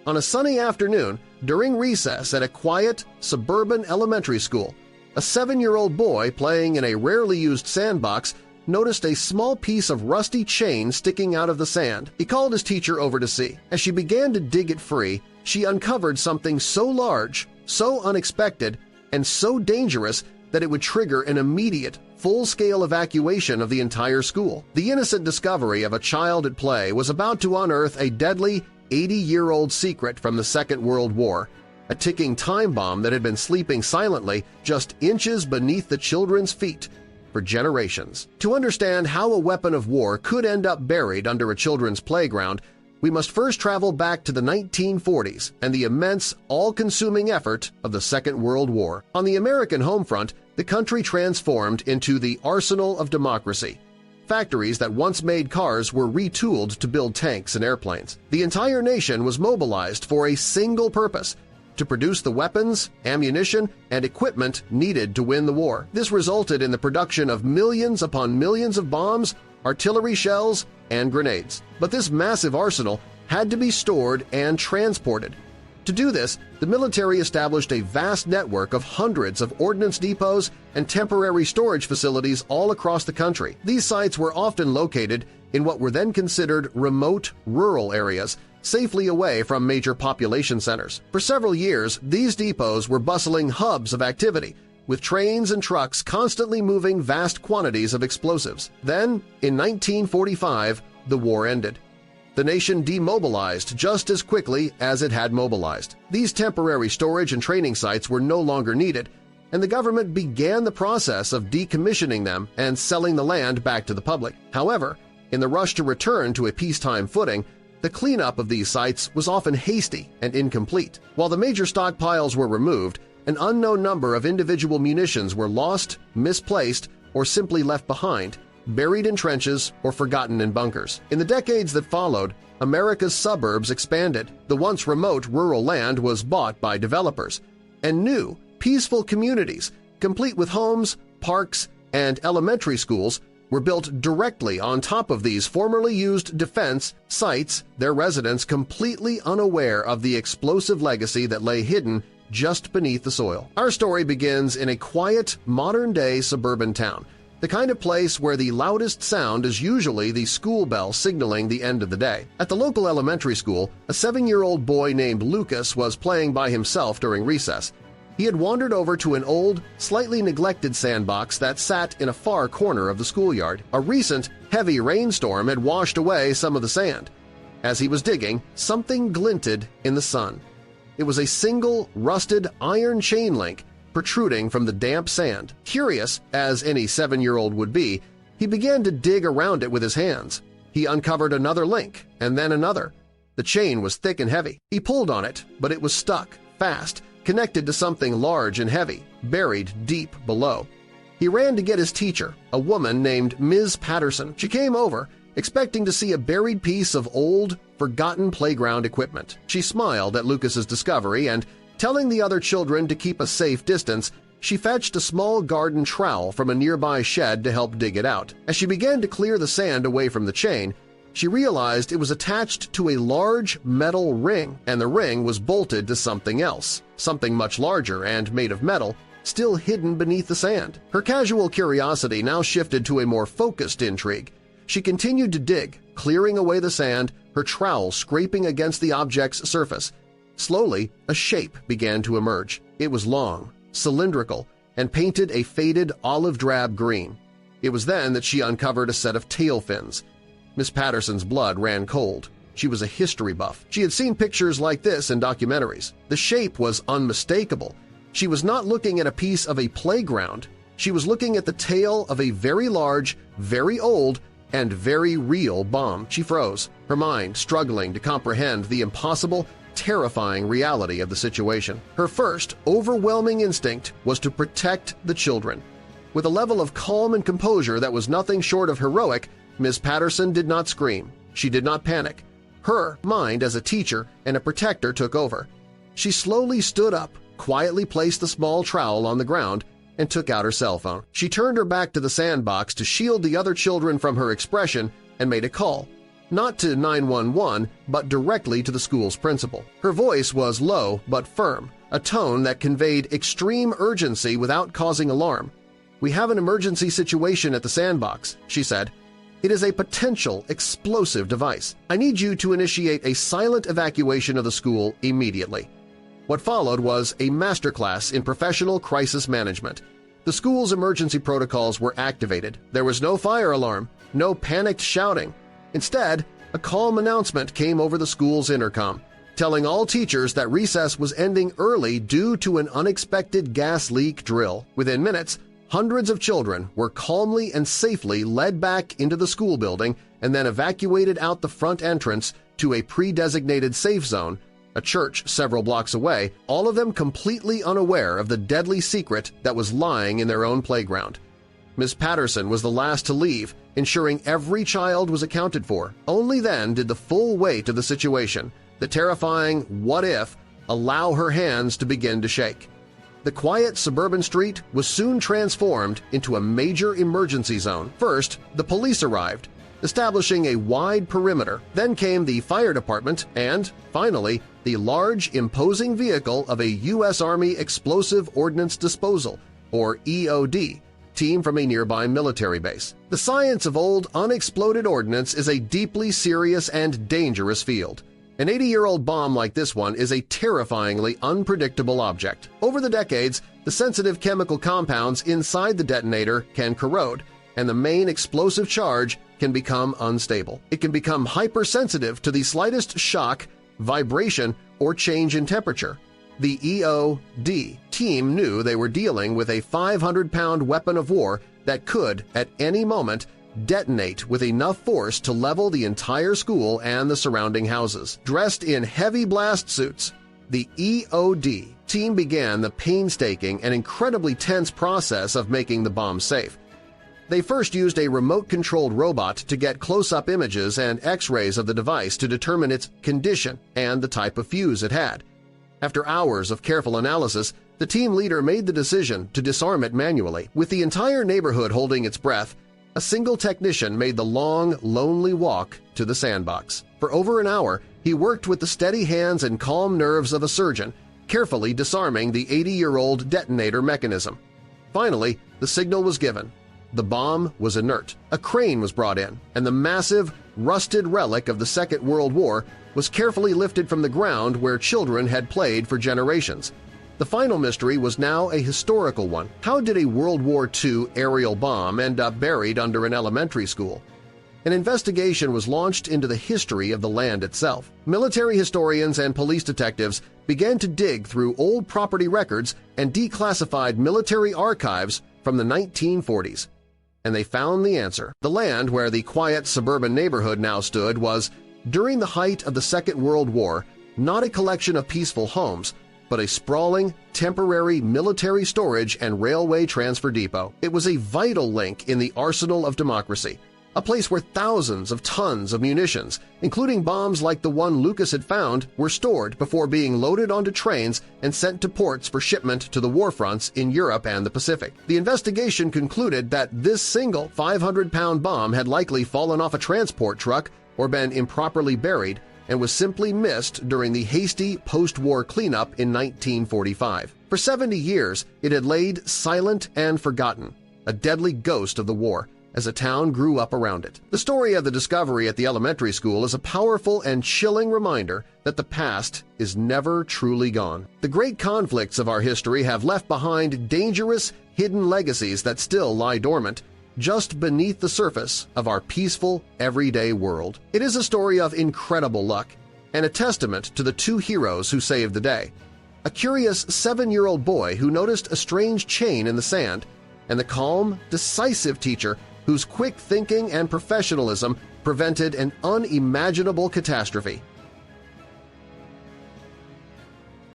On a sunny afternoon, during recess at a quiet, suburban elementary school, a 7-year-old boy playing in a rarely used sandbox noticed a small piece of rusty chain sticking out of the sand. He called his teacher over to see. As she began to dig it free, she uncovered something so large, so unexpected, and so dangerous that it would trigger an immediate, full-scale evacuation of the entire school. The innocent discovery of a child at play was about to unearth a deadly 80-year-old secret from the Second World War, a ticking time bomb that had been sleeping silently just inches beneath the children's feet for generations. To understand how a weapon of war could end up buried under a children's playground, we must first travel back to the 1940s and the immense, all-consuming effort of the Second World War. On the American home front, the country transformed into the arsenal of democracy. Factories that once made cars were retooled to build tanks and airplanes. The entire nation was mobilized for a single purpose – to produce the weapons, ammunition, and equipment needed to win the war. This resulted in the production of millions upon millions of bombs, artillery shells, and grenades. But this massive arsenal had to be stored and transported. To do this, the military established a vast network of hundreds of ordnance depots and temporary storage facilities all across the country. These sites were often located in what were then considered remote, rural areas, safely away from major population centers. For several years, these depots were bustling hubs of activity, with trains and trucks constantly moving vast quantities of explosives. Then, in 1945, the war ended. The nation demobilized just as quickly as it had mobilized. These temporary storage and training sites were no longer needed, and the government began the process of decommissioning them and selling the land back to the public. However, in the rush to return to a peacetime footing, the cleanup of these sites was often hasty and incomplete. While the major stockpiles were removed, an unknown number of individual munitions were lost, misplaced, or simply left behind, buried in trenches or forgotten in bunkers. In the decades that followed, America's suburbs expanded. The once remote rural land was bought by developers, and new, peaceful communities, complete with homes, parks, and elementary schools, were built directly on top of these formerly used defense sites, their residents completely unaware of the explosive legacy that lay hidden just beneath the soil. Our story begins in a quiet, modern-day suburban town, the kind of place where the loudest sound is usually the school bell signaling the end of the day. At the local elementary school, a 7-year-old boy named Lucas was playing by himself during recess. He had wandered over to an old, slightly neglected sandbox that sat in a far corner of the schoolyard. A recent, heavy rainstorm had washed away some of the sand. As he was digging, something glinted in the sun. It was a single, rusted iron chain link protruding from the damp sand. Curious, as any 7-year-old would be, he began to dig around it with his hands. He uncovered another link, and then another. The chain was thick and heavy. He pulled on it, but it was stuck, fast, connected to something large and heavy, buried deep below. He ran to get his teacher, a woman named Ms. Patterson. She came over, expecting to see a buried piece of old, forgotten playground equipment. She smiled at Lucas's discovery and, telling the other children to keep a safe distance, she fetched a small garden trowel from a nearby shed to help dig it out. As she began to clear the sand away from the chain, she realized it was attached to a large metal ring, and the ring was bolted to something else, something much larger and made of metal, still hidden beneath the sand. Her casual curiosity now shifted to a more focused intrigue. She continued to dig, clearing away the sand, her trowel scraping against the object's surface. Slowly, a shape began to emerge. It was long, cylindrical, and painted a faded olive-drab green. It was then that she uncovered a set of tail fins. Miss Patterson's blood ran cold. She was a history buff. She had seen pictures like this in documentaries. The shape was unmistakable. She was not looking at a piece of a playground. She was looking at the tail of a very large, very old, and very real bomb. She froze, her mind struggling to comprehend the impossible, terrifying reality of the situation. Her first, overwhelming instinct was to protect the children. With a level of calm and composure that was nothing short of heroic, Miss Patterson did not scream. She did not panic. Her mind as a teacher and a protector took over. She slowly stood up, quietly placed the small trowel on the ground, and took out her cell phone. She turned her back to the sandbox to shield the other children from her expression and made a call. not to 911 but directly to the school's principal. Her voice was low but firm, a tone that conveyed extreme urgency without causing alarm. "We have an emergency situation at the Sandbox," she said. "It is a potential explosive device. I need you to initiate a silent evacuation of the school immediately." What followed was a masterclass in professional crisis management. The school's emergency protocols were activated. There was no fire alarm, no panicked shouting. Instead, a calm announcement came over the school's intercom, telling all teachers that recess was ending early due to an unexpected gas leak drill. Within minutes, hundreds of children were calmly and safely led back into the school building and then evacuated out the front entrance to a pre-designated safe zone, a church several blocks away, all of them completely unaware of the deadly secret that was lying in their own playground. Ms. Patterson was the last to leave, ensuring every child was accounted for. Only then did the full weight of the situation, the terrifying "what if," allow her hands to begin to shake. The quiet suburban street was soon transformed into a major emergency zone. First, the police arrived, establishing a wide perimeter. Then came the fire department and, finally, the large, imposing vehicle of a U.S. Army Explosive Ordnance Disposal, or EOD, team from a nearby military base. The science of old unexploded ordnance is a deeply serious and dangerous field. An 80-year-old bomb like this one is a terrifyingly unpredictable object. Over the decades, the sensitive chemical compounds inside the detonator can corrode, and the main explosive charge can become unstable. It can become hypersensitive to the slightest shock, vibration, or change in temperature. The EOD team knew they were dealing with a 500-pound weapon of war that could, at any moment, detonate with enough force to level the entire school and the surrounding houses. Dressed in heavy blast suits, the EOD team began the painstaking and incredibly tense process of making the bomb safe. They first used a remote-controlled robot to get close-up images and X-rays of the device to determine its condition and the type of fuse it had. After hours of careful analysis, the team leader made the decision to disarm it manually. With the entire neighborhood holding its breath, a single technician made the long, lonely walk to the Sandbox. For over an hour, he worked with the steady hands and calm nerves of a surgeon, carefully disarming the 80-year-old detonator mechanism. Finally, the signal was given. The bomb was inert. A crane was brought in, and the massive, rusted relic of the Second World War was carefully lifted from the ground where children had played for generations. The final mystery was now a historical one. How did a World War II aerial bomb end up buried under an elementary school? An investigation was launched into the history of the land itself. Military historians and police detectives began to dig through old property records and declassified military archives from the 1940s. And they found the answer. The land where the quiet suburban neighborhood now stood was, during the height of the Second World War, not a collection of peaceful homes, but a sprawling, temporary military storage and railway transfer depot. It was a vital link in the arsenal of democracy, a place where thousands of tons of munitions, including bombs like the one Lucas had found, were stored before being loaded onto trains and sent to ports for shipment to the war fronts in Europe and the Pacific. The investigation concluded that this single 500-pound bomb had likely fallen off a transport truck or been improperly buried and was simply missed during the hasty post-war cleanup in 1945. For 70 years, it had laid silent and forgotten, a deadly ghost of the war, as a town grew up around it. The story of the discovery at the elementary school is a powerful and chilling reminder that the past is never truly gone. The great conflicts of our history have left behind dangerous, hidden legacies that still lie dormant, just beneath the surface of our peaceful, everyday world. It is a story of incredible luck and a testament to the two heroes who saved the day: a curious 7-year-old boy who noticed a strange chain in the sand, and the calm, decisive teacher whose quick thinking and professionalism prevented an unimaginable catastrophe.